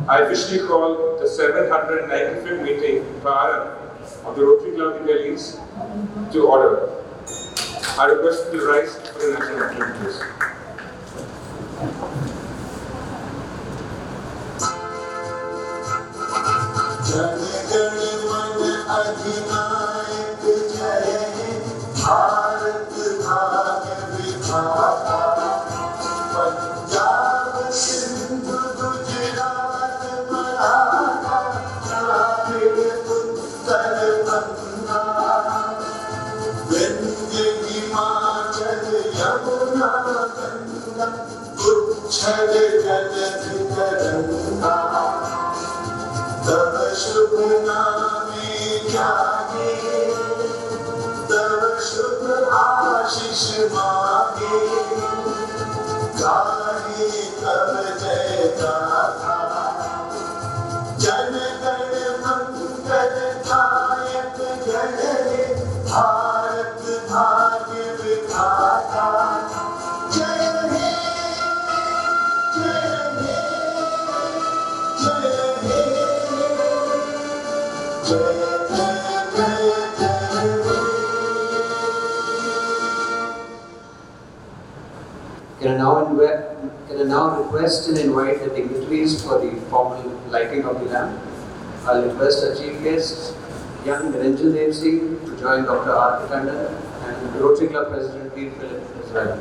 I officially call the 795th meeting PRAARAMBH of the Rotary Club in Delhi to order. I request you to rise for the national anthem, please. तव शुभ नामे जागे, तव शुभ आशीष मांगे, गाहे तव जय गाथा, जन गण मंगल दायक जय हे, भारत भाग्य विधाता, जय हे, जय हे, जय हे। Can I now request and invite the dignitaries for the formal lighting of the lamp? I'll request our chief guest, young Niranjan Dev Singh, to join Dr. R. Tandon and the Rotary Club President P. Philip as well.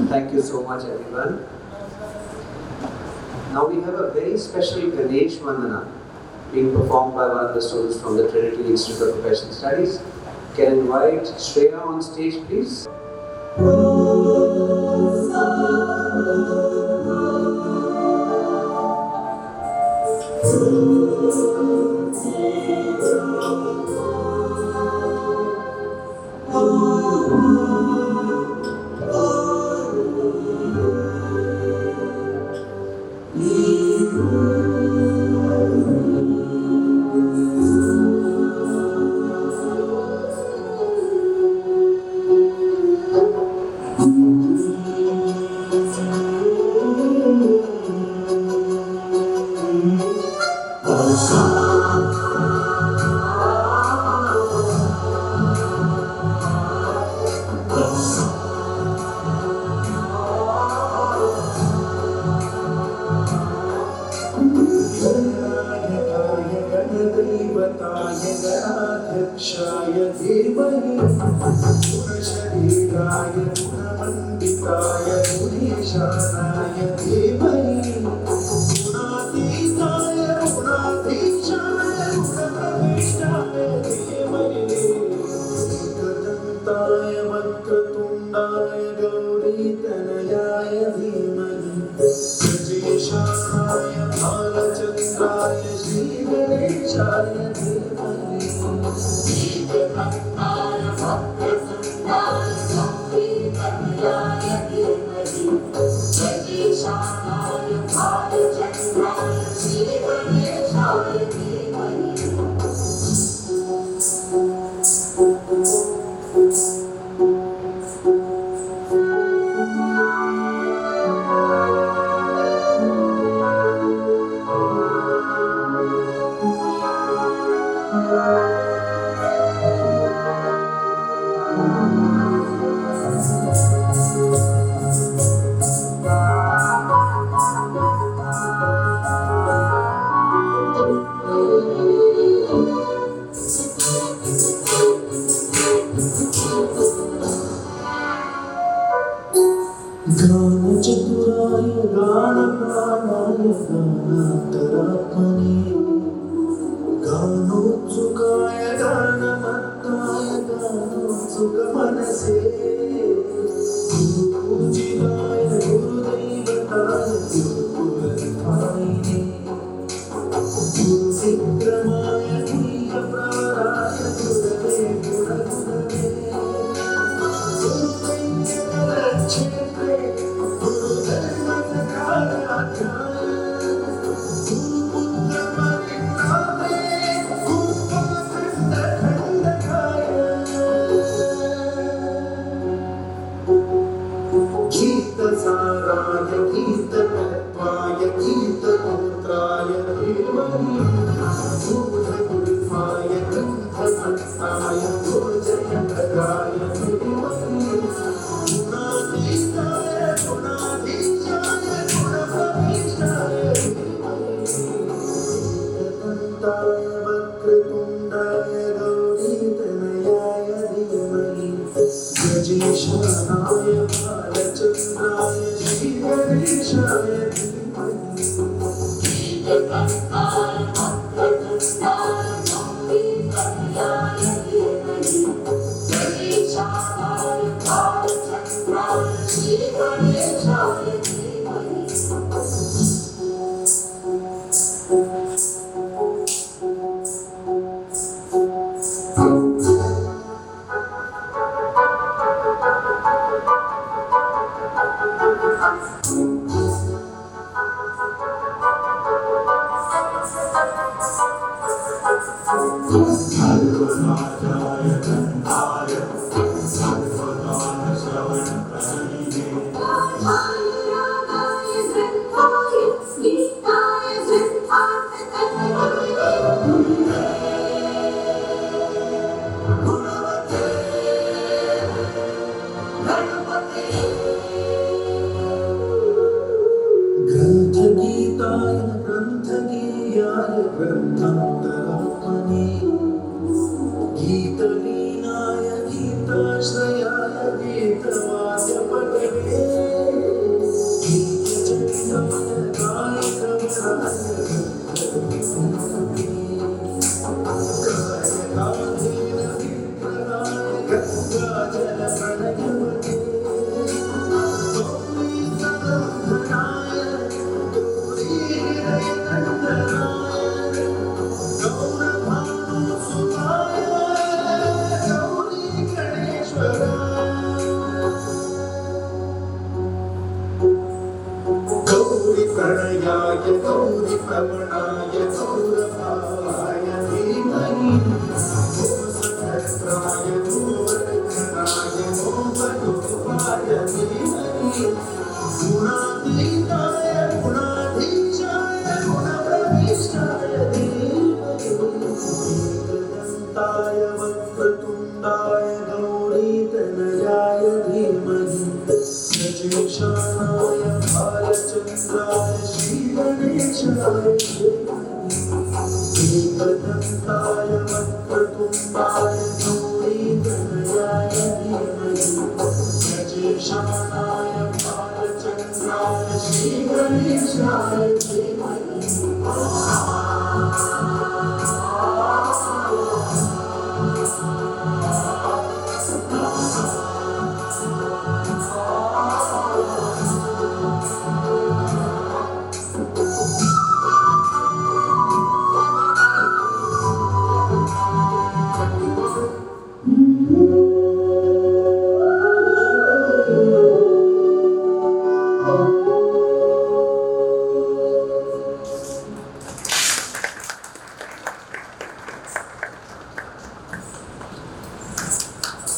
Thank you so much, everyone. Now we have a very special Ganesh Vandana being performed by one of the students from the Trinity Institute of Professional Studies. Can I invite Shreya on stage, please? Thank you. Balachandraya Shri Ganeshaya Dhimani Ekadantaya Bhakrasundaya Samvedanaya Dhimani Ganeshanaya Balachandraya Shri Ganeshaya Dhimani Chaturai Gana Pranaya Ganatarapani Ganutsukaya Ganamattaya Ganutsukamanase Gurujidaya Gurudevataya Gurukulathaine Guruvikramaya Kriya Pravaraya Gurave Guragurave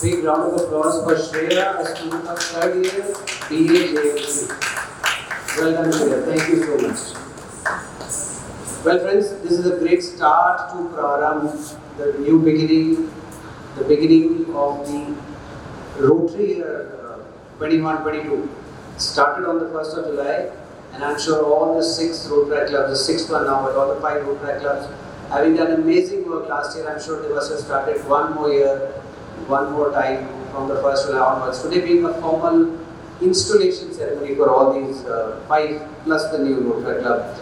Big round of applause for Shreya, a student of third year, BA JMC. Well done, Shreya. Thank you so much. Well, friends, this is a great start to PRAARAMBH, the new beginning, the beginning of the Rotary year 21-22. Started on the 1st of July, and I'm sure all the 6 Rotaract clubs, the 6th one now, but all the 5 Rotaract clubs, having done amazing work last year, I'm sure they must have started one more year, one more time from the 1st July onwards. Today being a formal installation ceremony for all these 5 plus the new Rotaract club.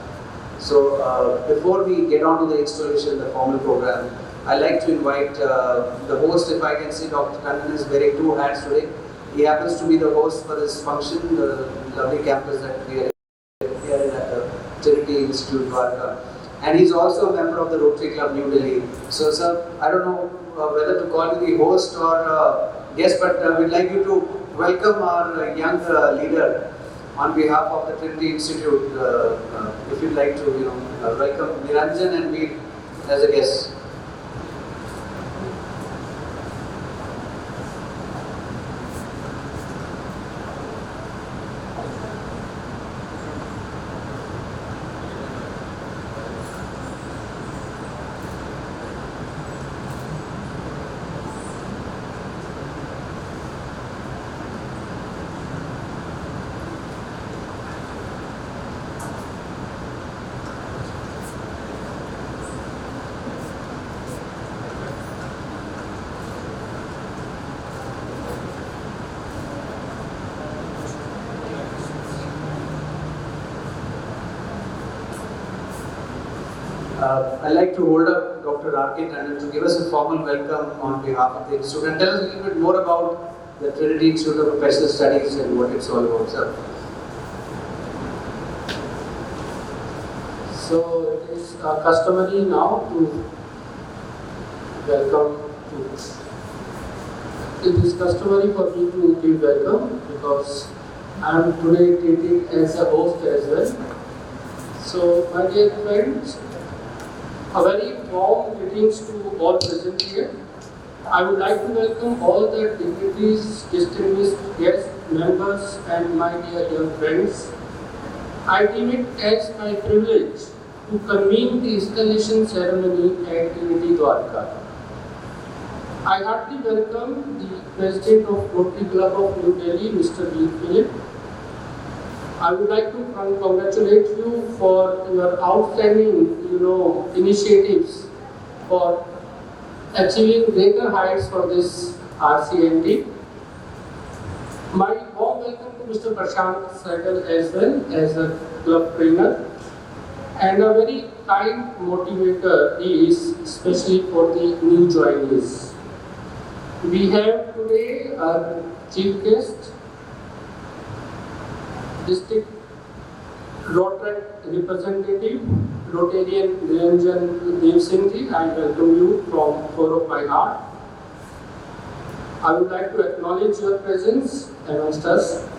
So before we get on to the installation, the formal program, I'd like to invite the host, if I can see Dr. Tandon is wearing 2 hats today. He happens to be the host for this function, the lovely campus that we are here in at the Trinity Institute of And he's also a member of the Rotary Club New Delhi. So sir, I don't know whether to call you the host or guest, but we'd like you to welcome our young leader on behalf of the Trinity Institute. If you'd like to, welcome Niranjan and me as a guest. I'd like to hold up Dr. R.K. Tandon to give us a formal welcome on behalf of the Institute and tell us a little bit more about the Trinity Institute of Professional Studies and what it's all about, sir. So it is customary now to welcome it is customary for me to give welcome because I am today treated as a host as well. So my dear friends, a very warm greetings to all present here. I would like to welcome all the dignitaries, distinguished guests, members and my dear young friends. I deem it as my privilege to convene the installation ceremony at Trinity Dwarka. I heartily welcome the President of Rotary Club of New Delhi, Mr. V. Philip. I would like to congratulate you for your outstanding, initiatives for achieving greater heights for this RCNT. My warm welcome to Mr. Prashant Sehgal as well as a club trainer and a very kind motivator he is, especially for the new joinees. We have today our chief guest, District Rotaract representative, Rotarian Niranjan Dev Singh. I welcome you from core of my heart. I would like to acknowledge your presence amongst us.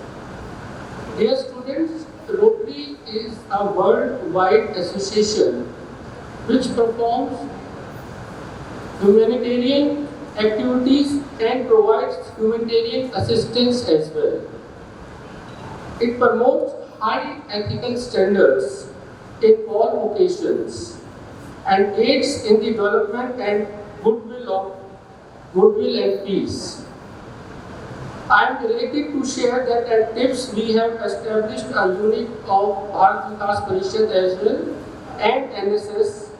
Dear students, Rotary is a worldwide association which performs humanitarian activities and provides humanitarian assistance as well. It promotes high ethical standards in all occasions and aids in the development and goodwill and peace. I am delighted to share that at TIPS we have established a unit of Bharat Vikas Parishad as well and NSS.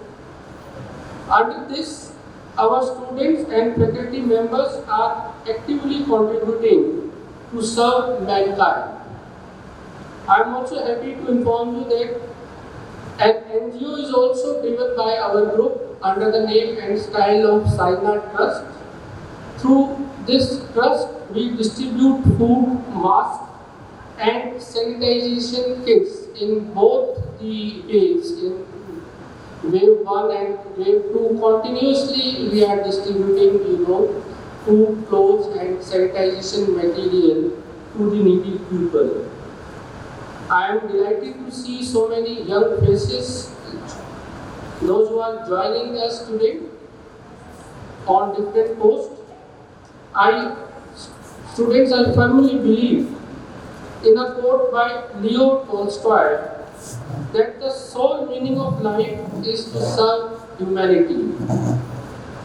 Under this, our students and faculty members are actively contributing to serve mankind. I am also happy to inform you that an NGO is also driven by our group under the name and style of Saini Trust. Through this trust, we distribute food, masks and sanitization kits in both the waves, in wave 1 and wave 2. Continuously we are distributing food, clothes and sanitization material to the needy people. I am delighted to see so many young faces, those who are joining us today on different posts. Students, I firmly believe in a quote by Leo Tolstoy that the sole meaning of life is to serve humanity.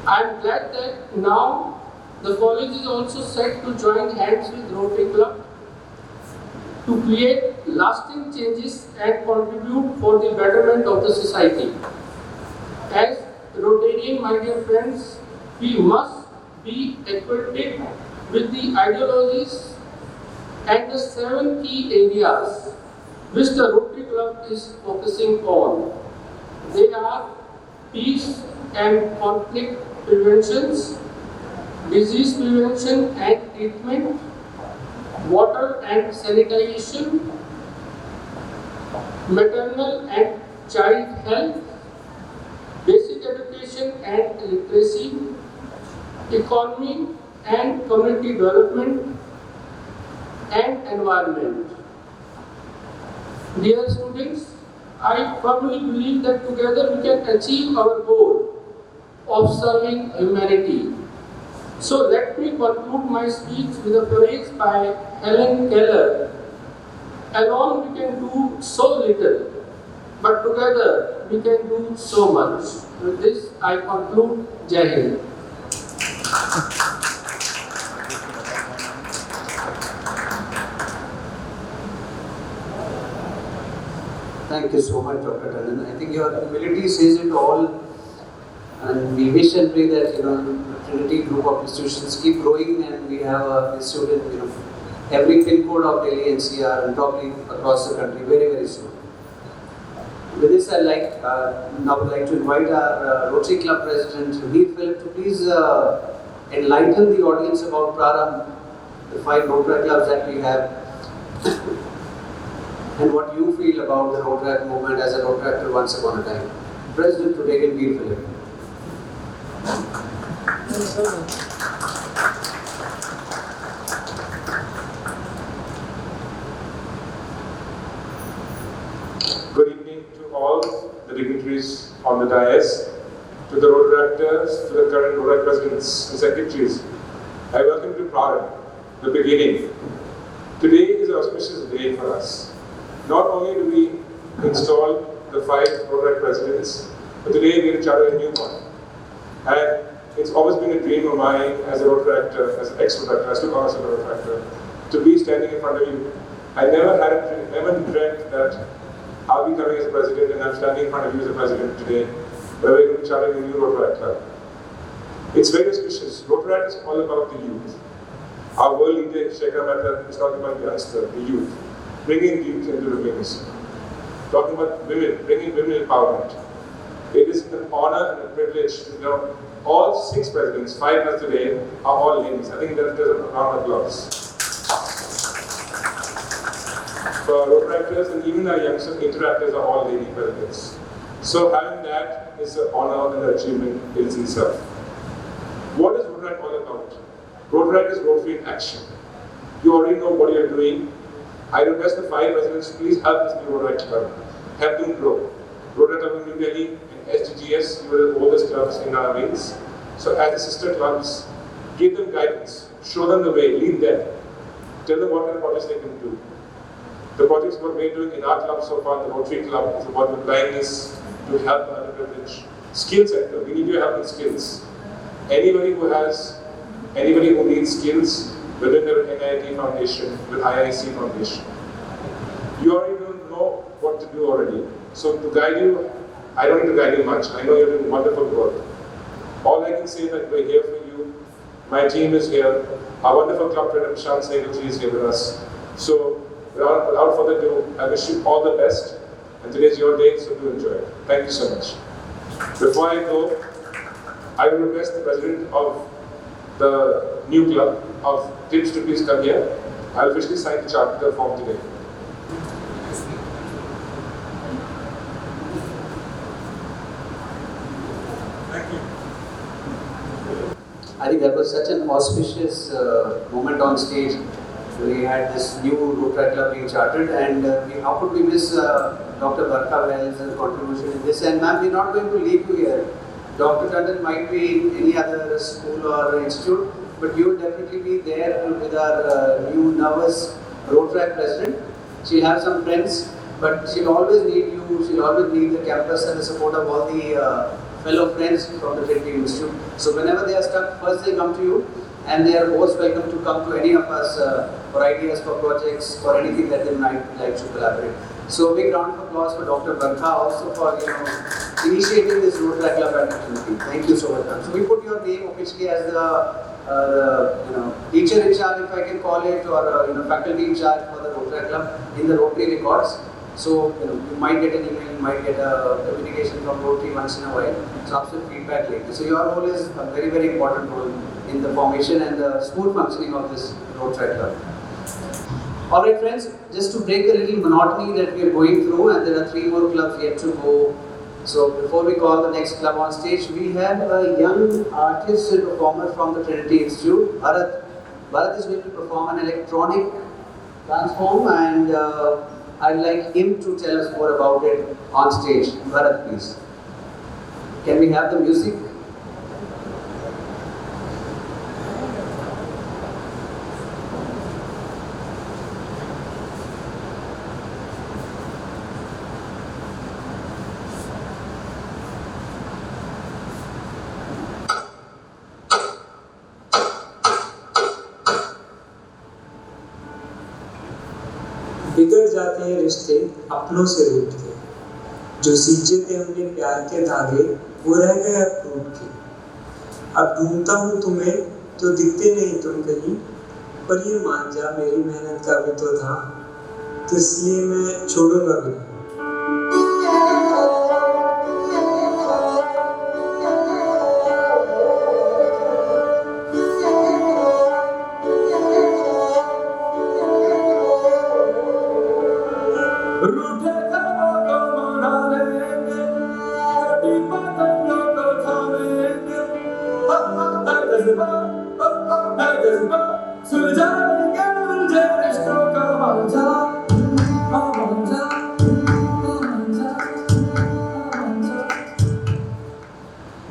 I am glad that now the college is also set to join hands with Rotary Club to create lasting changes and contribute for the betterment of the society. As Rotarian, my dear friends, we must be equipped with the ideologies and the 7 key areas which the Rotary Club is focusing on. They are peace and conflict preventions, disease prevention and treatment, water and sanitation, maternal and child health, basic education and literacy, economy and community development, and environment. Dear students, I firmly believe that together we can achieve our goal of serving humanity. So let me conclude my speech with a phrase by Helen Keller. Alone we can do so little, but together we can do so much. With this, I conclude. Jai Hind. Thank you so much, Dr. Tandon. I think your humility says it all, and we wish and pray that the Trinity group of institutions keep growing, and we have a institute in every pin code of Delhi NCR and probably across the country very, very soon. With this, I'd now like to invite our Rotary Club President, Veer Philip, to please enlighten the audience about PRAARAMBH, the 5 Rotary clubs that we have, and what you feel about the Rotaract movement as a Rotaractor once upon a time. President to take in Veer Philip. Good evening to all the dignitaries on the dais, to the Rotaractors, to the current Rotaract presidents and secretaries. I welcome you to PRAARAMBH, the beginning. Today is an auspicious day for us. Not only do we install the 5 Rotaract presidents, but today we will charter a new one. And it's always been a dream of mine as a Rotaractor, as an ex-Rotaractor, I still call myself a Rotaractor, to be standing in front of you. I never dreamt that I'll be coming as a president and I'm standing in front of you as a president today, where we're going to be chartering a new Rotaract club. It's very auspicious. Rotaract is all about the youth. Our world leader, Shekhar Mehta, is talking about the youngster, the youth. Bringing youth into the wings. Talking about women, bringing women empowerment. It is an honor and a privilege to know all 6 presidents, 5 plus today, are all ladies. I think that deserves a round of applause. For Rotaractors and even our youngster interactors are all lady presidents. So having that is an honor and an achievement in itself. What is Rotaract all about? Rotaract is Rotary in action. You already know what you're doing. I request the 5 presidents, please help this new Rotaract club. Help them grow. Rotaract Club in New Delhi and SDGS, you are the oldest clubs in our wings. So as the sister clubs, give them guidance, show them the way, lead them. Tell them what kind of projects they can do. The projects what we're doing in our club so far, the Rotary Club, is about the blindness to help the underprivileged. Skill sector, we need your help in skills. Anybody who needs skills, within the NIT Foundation, with IIC Foundation. You already don't know what to do already. So to guide you, I don't need to guide you much. I know you're doing wonderful work. All I can say is that we're here for you. My team is here. Our wonderful club president, Shan Secretary, is here with us. So without further ado, I wish you all the best. And today's your day, so do enjoy it. Thank you so much. Before I go, I will request the president of the new club of TIPS to please come here. I will officially sign the charter form today. Thank you. I think that was such an auspicious moment on stage. We had this new Rotaract Club being chartered, and how could we miss Dr. Barkha Well's contribution in this? And ma'am, we're not going to leave you here. Dr. Tandon might be in any other school or institute, but you will definitely be there with our new nervous Rotaract president. She'll have some friends, but she'll always need you, she'll always need the campus and the support of all the fellow friends from the Trinity Institute. So whenever they are stuck, first they come to you, and they are most welcome to come to any of us for ideas, for projects, for anything that they might like to collaborate. So a big round of applause for Dr. Barkha also for initiating this Rotaract Club at Trinity. Thank you so much, ma'am. So we put your name officially as the teacher in charge, if I can call it, or faculty in charge for the Rotaract Club in the Rotary records. So you might get an email, you might get a communication from Rotary once in a while. So absolute feedback later. So your role is a very, very important role in the formation and the smooth functioning of this Rotaract Club. Alright friends, just to break the little monotony that we are going through, and there are 3 more clubs yet to go. So before we call the next club on stage, we have a young artist and performer from the Trinity Institute, Bharat. Bharat is going to perform an electronic dance form, and I'd like him to tell us more about it on stage. Bharat, please. Can we have the music? बिगड़ जाते हैं रिश्ते अपनों से रूठ के, जो सींचे थे हमने प्यार के धागे वो रह गए अब टूट के। अब ढूंढता हूँ तुम्हें तो दिखते नहीं तुम कहीं, पर ये मान जा मेरी मेहनत का भी तो था, तो इसलिए मैं छोड़ूंगा भी नहीं।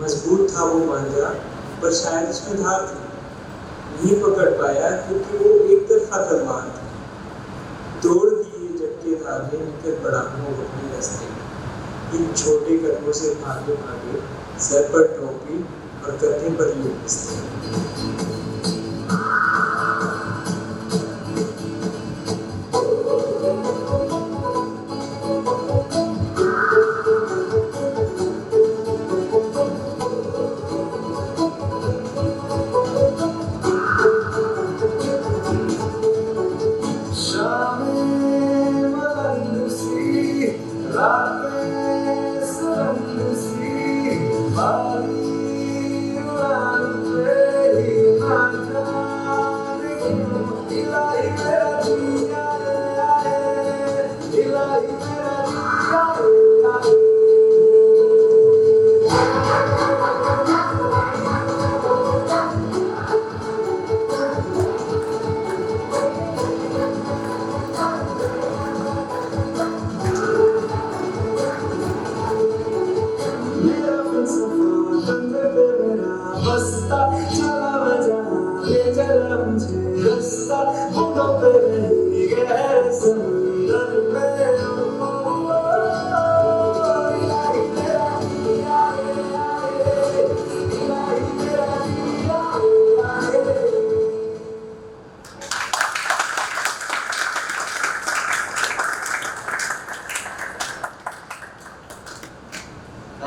मजबूत था वो मांझा, पर शायद इसमें धार थी, नहीं पकड़ पाया क्योंकि वो एक तरफा तलवार थी। तोड़ दिए झटके धागे, निकल पड़ा हूँ अपने रास्ते, इन छोटे कदमों से भागे भागे, सर पर टोपी और कंधे पर ये बस्ते।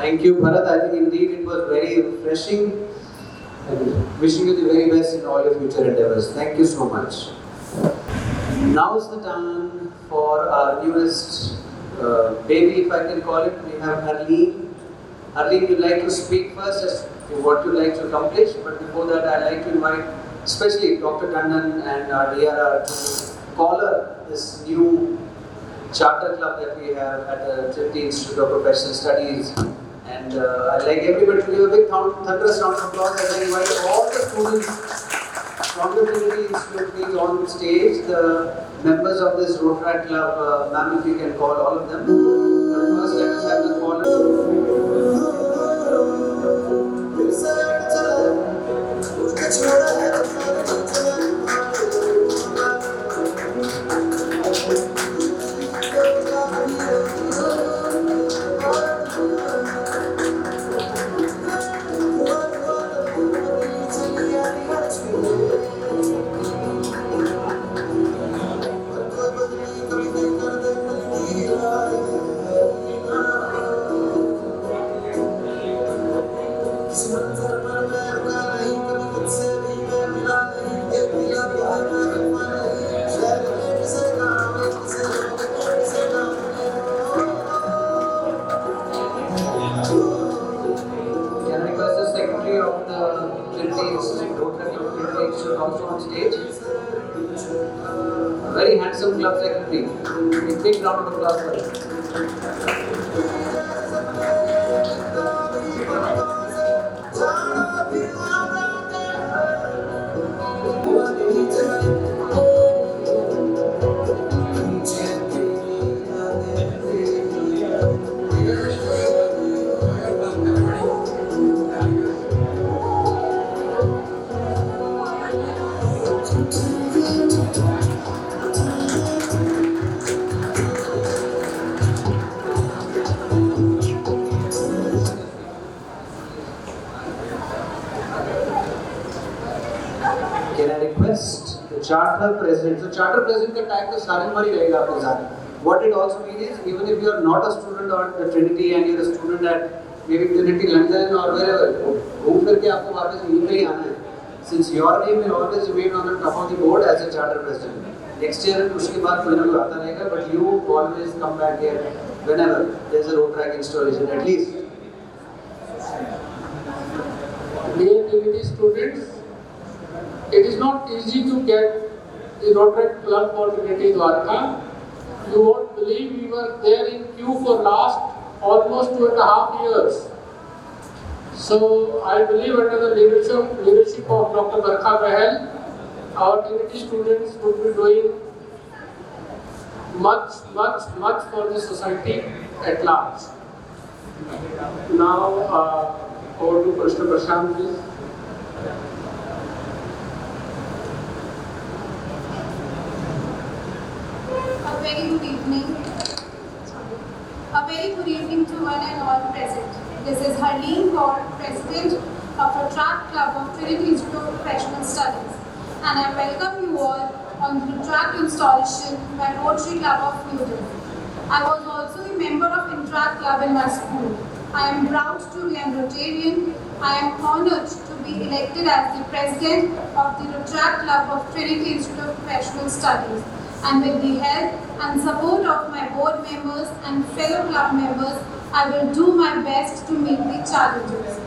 Thank you, Bharat. I think indeed it was very refreshing, and wishing you the very best in all your future endeavors. Thank you so much. Now is the time for our newest baby, if I can call it. We have Harleen. Harleen, you'd like to speak first as to what you'd like to accomplish, but before that, I'd like to invite especially Dr. Tandon and our DRR to collar this new charter club that we have at the Trinity Institute of Professional Studies. And I'd like everybody to give a big thunderous round of applause as I invite all the students from the Trinity Institute please on stage, the members of this Rotaract Club. Ma'am, if you can call all of them. But first, let us have the caller. किसी मंजर पर मैं रुका नहीं, कभी खुद से भी मैं मिला नहीं, एक दिया भी है मैं रुका नहीं, शहर में किसे काम है, किसे लोग हैं, किसे नाम है। Can I request the secretary of the Trinity Institute to come on stage? A very handsome club secretary. A big round of applause for him. Can I request the charter president? So charter president का tag तो सारे number ही रहेगा आपके साथ. What it also means is even if you are not a student at the Trinity and you are a student at maybe Trinity London or wherever, घूम फिर के आपको वापस यहीं पे ही आना है. Since your name will always remain on the top of the board as a charter president. Next year उसके बाद कोई ना कोई आता रहेगा, but you always come back here whenever there is a Rotaract installation at least. Dear Trinity students, it is not easy to get the Rotaract Club for Trinity Dwarka. You won't believe we were there in queue for last almost 2.5 years. So I believe under the leadership of Dr. Barkha Bahel, our Trinity students would be doing much for the society at large. Now over to Mr. Prashant, please. A very good evening. A very good evening to one and all present. This is Harleen, Kaur, President of Rotaract Club of Trinity Institute of Professional Studies, and I welcome you all on the Rotaract Installation by Rotary Club of New Delhi. I was also a member of Interact Club in my school. I am proud to be a Rotarian. I am honoured to be elected as the President of the Rotaract Club of Trinity Institute of Professional Studies. And with the help and support of my board members and fellow club members, I will do my best to meet the challenges.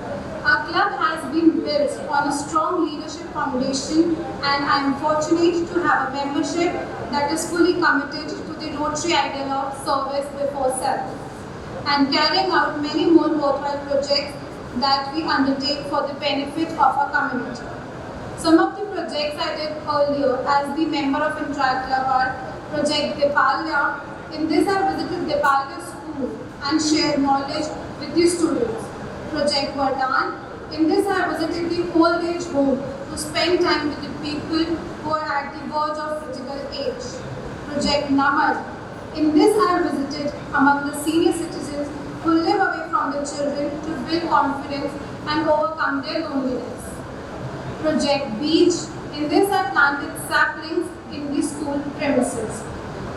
Our club has been built on a strong leadership foundation, and I am fortunate to have a membership that is fully committed to the Rotary ideal of service before self, and carrying out many more worthwhile projects that we undertake for the benefit of our community. Some of the projects I did earlier as the member of Interact Club are Project Dipalya. In this I visited Dipalya school and shared knowledge with the students. Project Vardhan. In this I visited the old age home to spend time with the people who are at the verge of critical age. Project Namad. In this I visited among the senior citizens who live away from the children to build confidence and overcome their loneliness. Project Beach. In this I planted saplings in the school premises.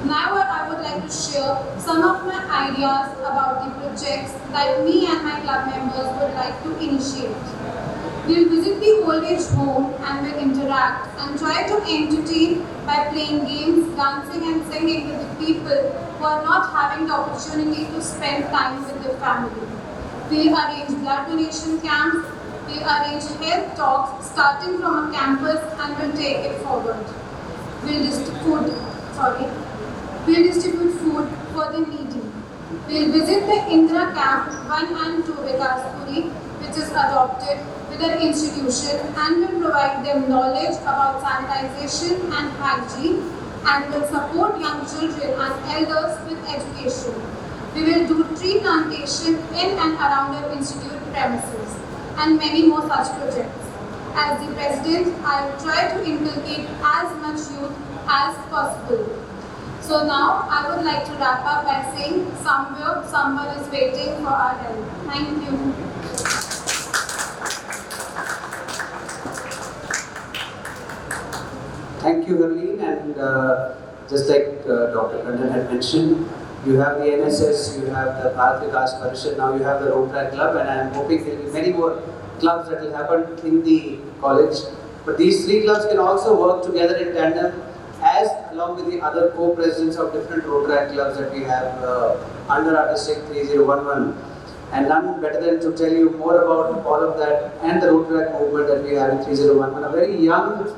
Now I would like to share some of my ideas about the projects that me and my club members would like to initiate. We will visit the old age home and will interact and try to entertain by playing games, dancing and singing with the people who are not having the opportunity to spend time with their family. We will arrange blood donation camps. We arrange health talks starting from a campus and will take it forward. We'll distribute food for the needy. We'll visit the Indira Camp 1 and 2 Vikaspuri, which is adopted with our institution, and will provide them knowledge about sanitization and hygiene, and will support young children and elders with education. We will do tree plantation in and around our institute premises, and many more such projects. As the President, I will try to inculcate as much youth as possible. So now, I would like to wrap up by saying, somewhere, someone is waiting for our help. Thank you. Thank you, Harleen, and just like Dr. Tandon had mentioned, You have the NSS, you have the Bharat Vikas Parishad, now you have the Rotaract Club, and I am hoping there will be many more clubs that will happen in the college. But these three clubs can also work together in tandem, as along with the other co-presidents of different Rotaract clubs that we have under our district 3011. And none better than to tell you more about all of that and the Rotaract movement that we have in 3011. A very young,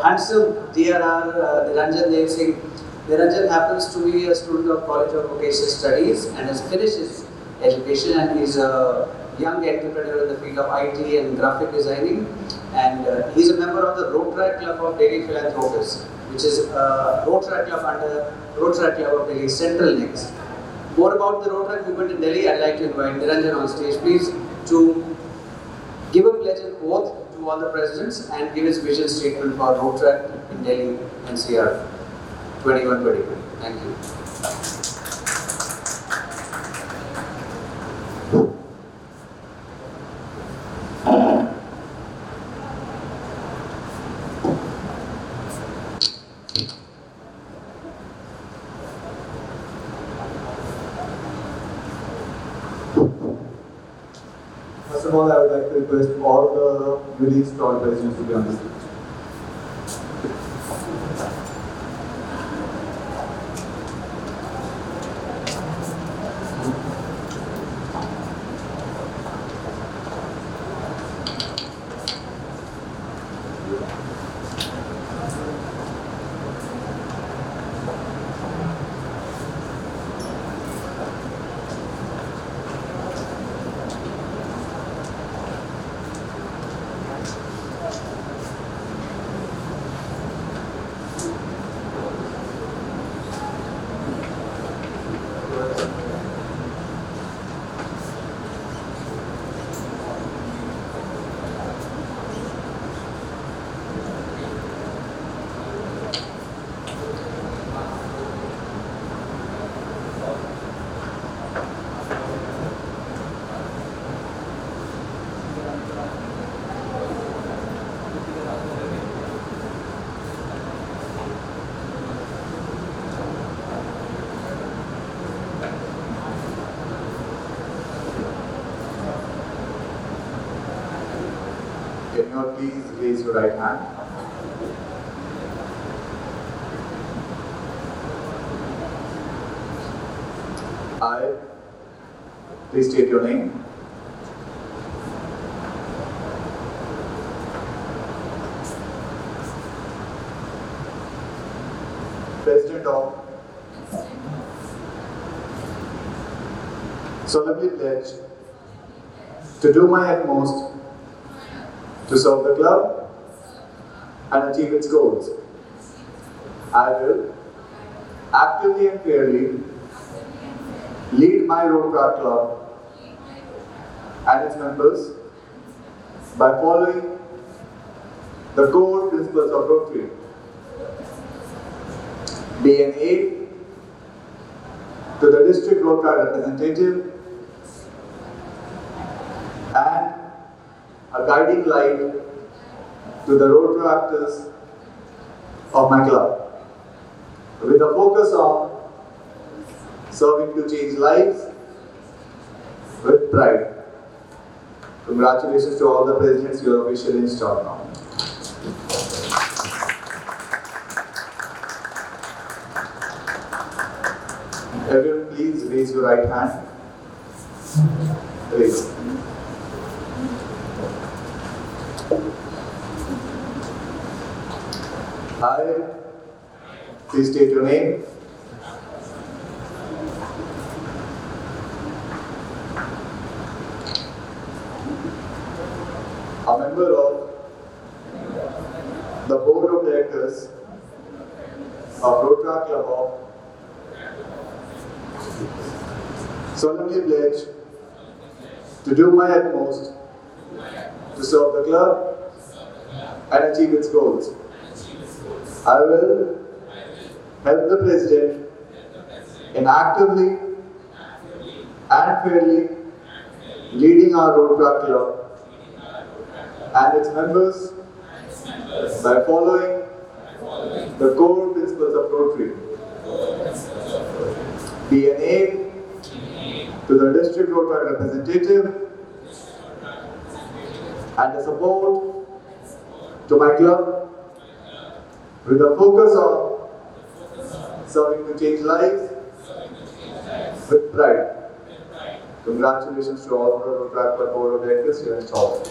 handsome DRR, Niranjan Dev Singh. Niranjan happens to be a student of College of Vocational Studies and has finished his education, and he's a young entrepreneur in the field of IT and graphic designing. And he's a member of the Rotaract Club of Delhi Philanthropists, which is a Rotaract Club under Rotaract Club of Delhi Central next. More about the Rotaract movement in Delhi, I'd like to invite Niranjan on stage, please, to give a pledge and oath to all the presidents and give his vision statement for Rotaract in Delhi NCR 21-22. Thank you. First of all, I would like to request all the newly installed presidents to be on the stage. Can you all please raise your right hand? I, please state your name. President of solemnly pledge to do my utmost to serve the club and achieve its goals. I will actively and fairly lead my Rotaract Club and its members by following the core principles of Rotary. Be an aid to the district Rotaract representative and a guiding light to the Rotaractors of my club, with a focus on serving to change lives with pride. Congratulations to all the presidents, you are officially installed now. Everyone please raise your right hand. Raise. I, please state your name. A member of the Board of Directors of Rotaract Club of solemnly pledge to do my utmost to serve the club and achieve its goals. I will help the President in actively and fairly leading our Rotaract Club and its members by following the core principles of Rotary. be an aid to the district Rotary representative and the support to my club with a focus on serving to change lives with pride. Congratulations to all the Rotaract Club Board of Directors here in Stockholm.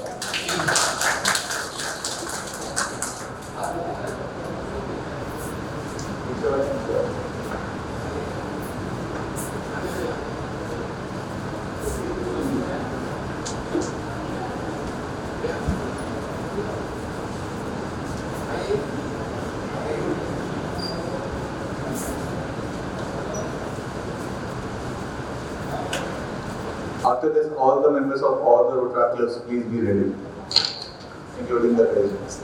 After this, all the members of all the Rotaract clubs, please be ready, including the presidents.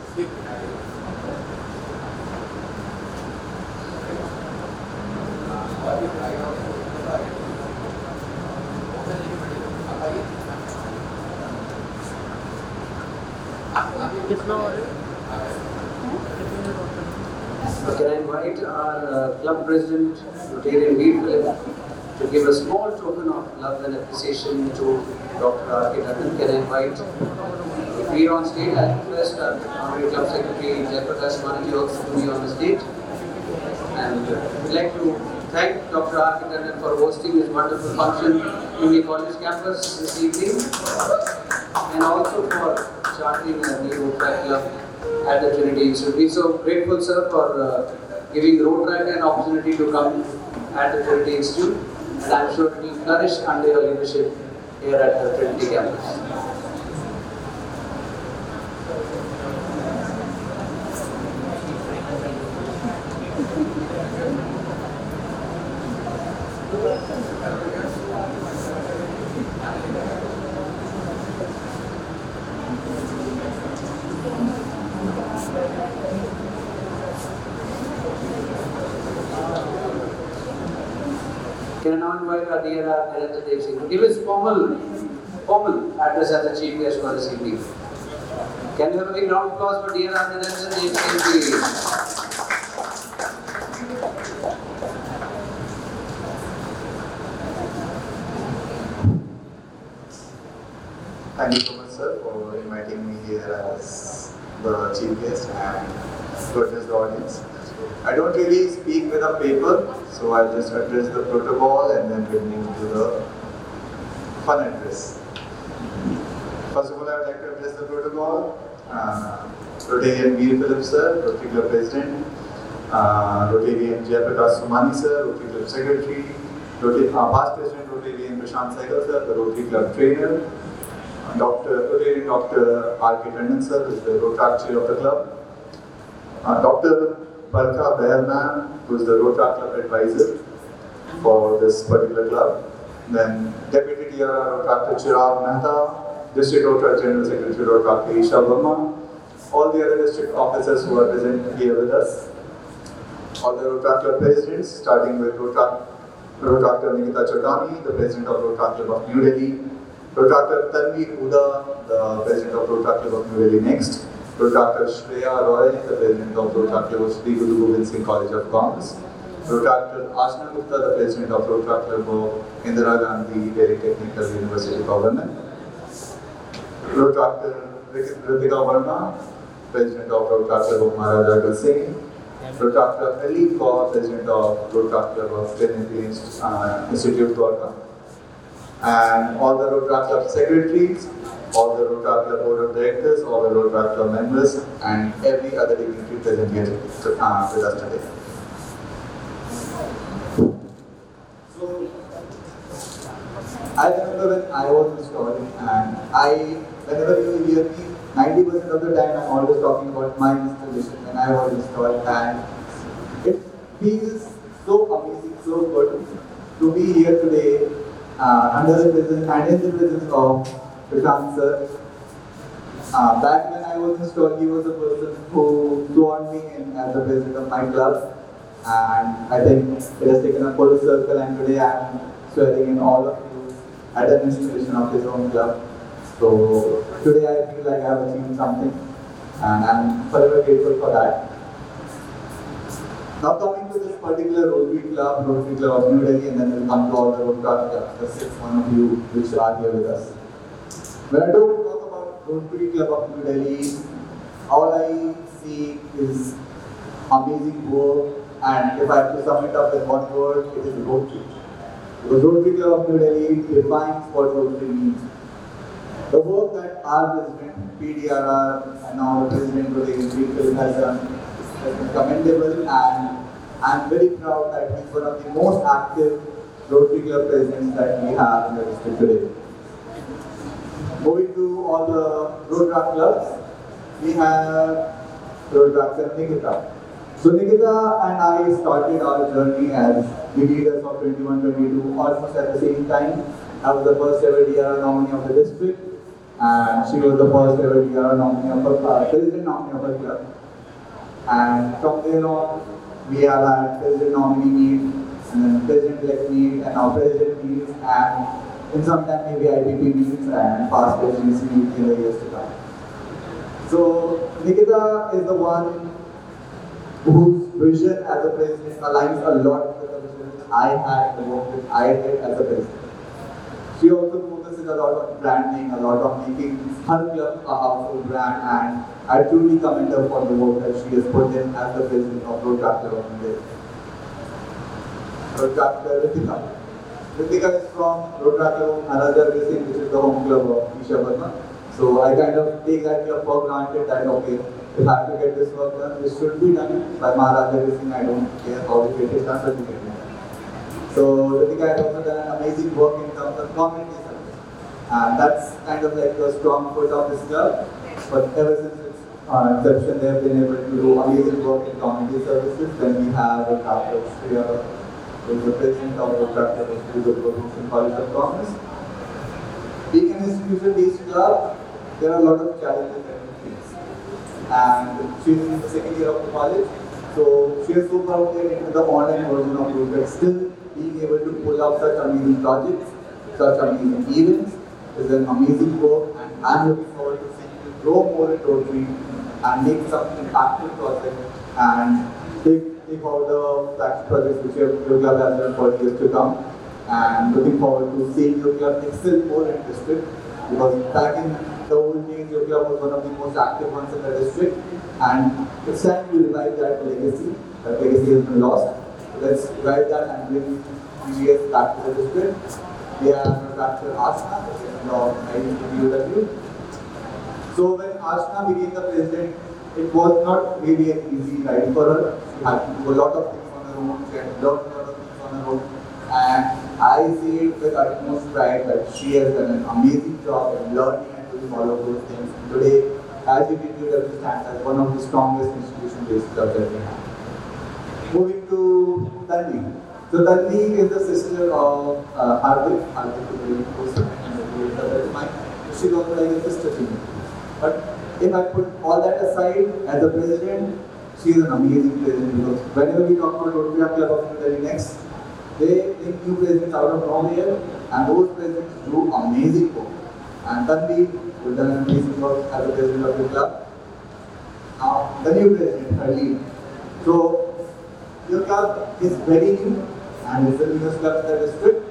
Can I invite our club president, Rotarian Veer Philip, to give a small token of love and appreciation to Dr. R.K. Tandon. Can I invite Veer on stage? I request our Honorary Club Secretary Jayaprakash Manji also to be on the stage. And we'd like to thank Dr. R.K. Tandon for hosting this wonderful function in the college campus this evening, and also for charting a new Rotaract Club at the Trinity Institute. We're so grateful, sir, for giving Rotaract an opportunity to come at the Trinity Institute, and I'm sure it will flourish under your leadership here at the Trinity campus. Can I now invite our dear Niranjan Dev Singh to give his formal address as the chief guest for this evening. Can you have a big round of applause for dear Niranjan Dev Singh, please? Thank you so much, sir, for inviting me here as the chief guest and to address the audience. I don't really speak with a paper, so I'll just address the protocol and then we'll move to the fun address. First of all, I would like to address the protocol. Rotarian Veer Philip, sir, Rotary Club President, Rotarian Jayaprakash Manji, sir, Rotary Club Secretary, past President Rotarian Prashant Sehgal, sir, the Rotary Club Trainer, Rotarian Dr. R.K. Tandon, sir, who is the Rotaract Chair of the club, Dr. Barkha Bair ma'am, who is the Rotaract Club Advisor for this particular club. Then Deputy DRR Rotaract Chirag Mehta, District Rotaract General Secretary Rotaract Isha Verma, all the other district officers who are present here with us, all the Rotaract Club presidents, starting with Rotaract Nikita Chotani, the President of Rotaract Club of New Delhi, Rotaract Tanvi Uda, the President of Rotaract Club of New Delhi next, Rotaract Shreya Roy, the President of Rotaract Club of Sri Guru Gobind Singh College of Commerce, Rotaract Ashna Gupta, the President of Rotaract Club of Indira Gandhi Delhi Technical University for Women, Rotaract Ritika Verma, President of Rotaract Club of Maharaja Aggarwal Singh, Rotaract Ali Kaur, President of Rotaract Club of Trinity Institute of and all the Rotaract Club secretaries, all the Rotaract Club Board of Directors, all the Rotaract Club members, and every other dignitary present here with us today. So, I remember when I was installing, and whenever you hear me, 90% of the time I'm always talking about my installation when I was installed, and it feels so amazing, so good to be here today under the presence and in the presence of Prashant sir. Back when I was installed, he was the person who sworn me in as the president of my club, and I think it has taken a full circle, and today I am swearing in all of you at an installation of his own club. So today I feel like I have achieved something, and I am forever grateful for that. Now coming to this particular Rotary Club of New Delhi, and then we'll come to all the Rotary clubs, the 6 of you which are here with us. When I talk about Rotary Club of New Delhi, all I see is amazing work, and if I have to sum it up in one word, it is Rotary. Because Rotary Club of New Delhi defines what Rotary means. The work that our president, PDRR, and our president Rotary has done has been commendable, and I'm very proud that he's one of the most active Rotary Club presidents that we have in the district today. Moving to all the Rotaract clubs, we have Rotaract Nikita. So Nikita and I started our journey as the leaders of 21-22 almost at the same time. I was the first ever DRR nominee of the district, and she was the first ever DRR nominee of her president nominee of her club. And from there on, we have had president nominee meet, and then president-elect meet, and now president meets, and in some time maybe IPP meets, and past presidents meet in the years to come. So Nikita is the one whose vision as a president aligns a lot with the vision I had, the work that I did as a president. She also focuses a lot on branding, a lot on making her club a household brand, and I truly commend her for the work that she has put in as the president of Rotaract of India. Rotaract Ritika. Ritika is from Rotaract Niranjan Dev Singh, which is the home club of Isha Verma. So I kind of take that club for granted that okay, if I have to get this work done, this should be done by Maharaja Dev Singh. I don't care how to get it done, but we get it done. So Ritika has also done an amazing work in terms of community service. And that's kind of like the strong foot of this club. But ever since its inception, they have been able to do amazing work in community services. Then we have Dr. Shreya, who is the president of the Dr. Professional College of Commerce. Being an institution-based club, there are a lot of challenges that we face. And she's in the second year of the college, so she has so far into the online version of Rotary, still being able to pull out such amazing projects, such amazing events is an amazing work, and I'm looking forward to seeing you grow more in Rotary and make some impactful project and take all the flagship projects which your club has done for years to come. And looking forward to seeing your club excel more in district, because back in the old days your club was one of the most active ones in the district, and it's time to revive that legacy. That legacy has been lost. So let's revive that and bring PGS back to the district. We have Dr. Ashna, the president of IUW. So when Ashna became the president, it was not really an easy ride for her. She had to do a lot of things on her own. She had to learn a lot of things on her own. And I see it with utmost pride that she has done an amazing job in learning and doing all of those things. Today, IUW stands as one of the strongest institution-based clubs that we have. Moving to Tandon. So Tandon is the sister of Harleen. Harleen is very close to me and a very mine. She's also like a sister to me. But if I put all that aside, as a president, she is an amazing president, because whenever we talk about Rotaract Club of New Delhi next, they bring new presidents out of nowhere, and those presidents do amazing work. And Tandon will done an amazing work as the president of the club. Now, the new president, Harleen. So, your club is very new, and it's the newest club in the district.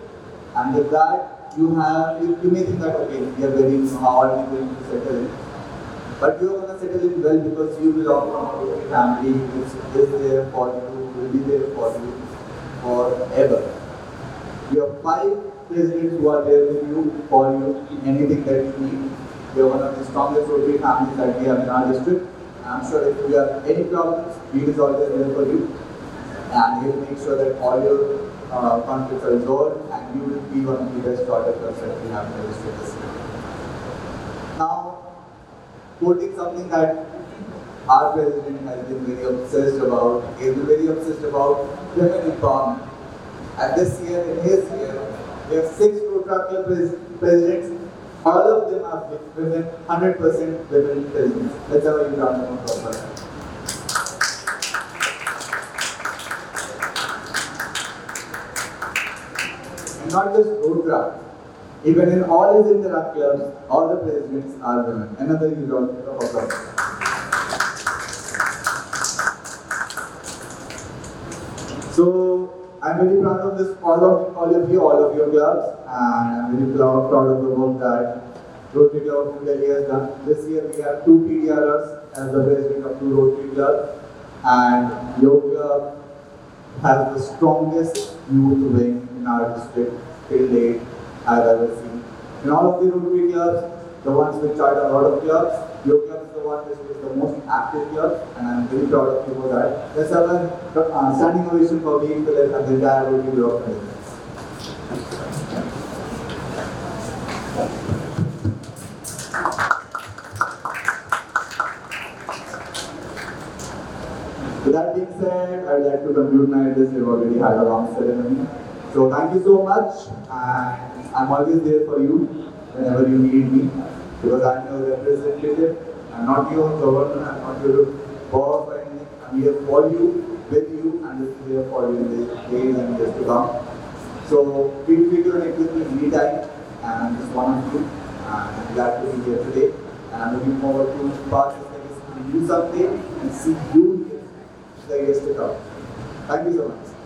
And with that, you may think that okay, we are very new, how are we going to settle in? But you are going to settle in well because you belong to a family which is there for you, will be there for you forever. You have 5 presidents who are there with you for you in anything that you need. You are one of the strongest Rotary families that we have in our district. I'm sure if you have any problems, he is always there for you. And he will make sure that all your conflicts are resolved, and you will be one of the best Rotary clubs that we have in the district this year. Now, quoting something that our president has been very obsessed about, he has been very obsessed about women empowerment. And this year, in his year, we have 6 Rotaract Club presidents. All of them are women, 100% women presidents. Let's have a huge round of applause for that. And not just Rotaract, even in all his Interact clubs, all the presidents are women. Another huge round of applause. So I'm very proud of this, all of your clubs, and I'm very proud of the work that Rotary Club of New Delhi has done. This year we have 2 PDRs as the president of 2 Rotary clubs, and your club has the strongest youth wing in our district till date I've ever seen. In all of the Rotary clubs, the ones which are a lot of clubs, your club is the one which is the most active club, and I'm very proud of you for that. Let's have a standing ovation for being the entire Rotary Club. With that being said, I'd like to conclude my address. We've already had a long ceremony. So thank you so much, and I'm always there for you whenever you need me, because I'm your representative. I'm not your governor, I'm not your boss or anything. I'm here for you, with you, and this is here for you in the days and years to come. So feel free to connect with me anytime, and I'm just one of you, and I'm glad to be here today. And I'm looking forward to pass this legacy to you someday and see you here the years to come. Thank you so much.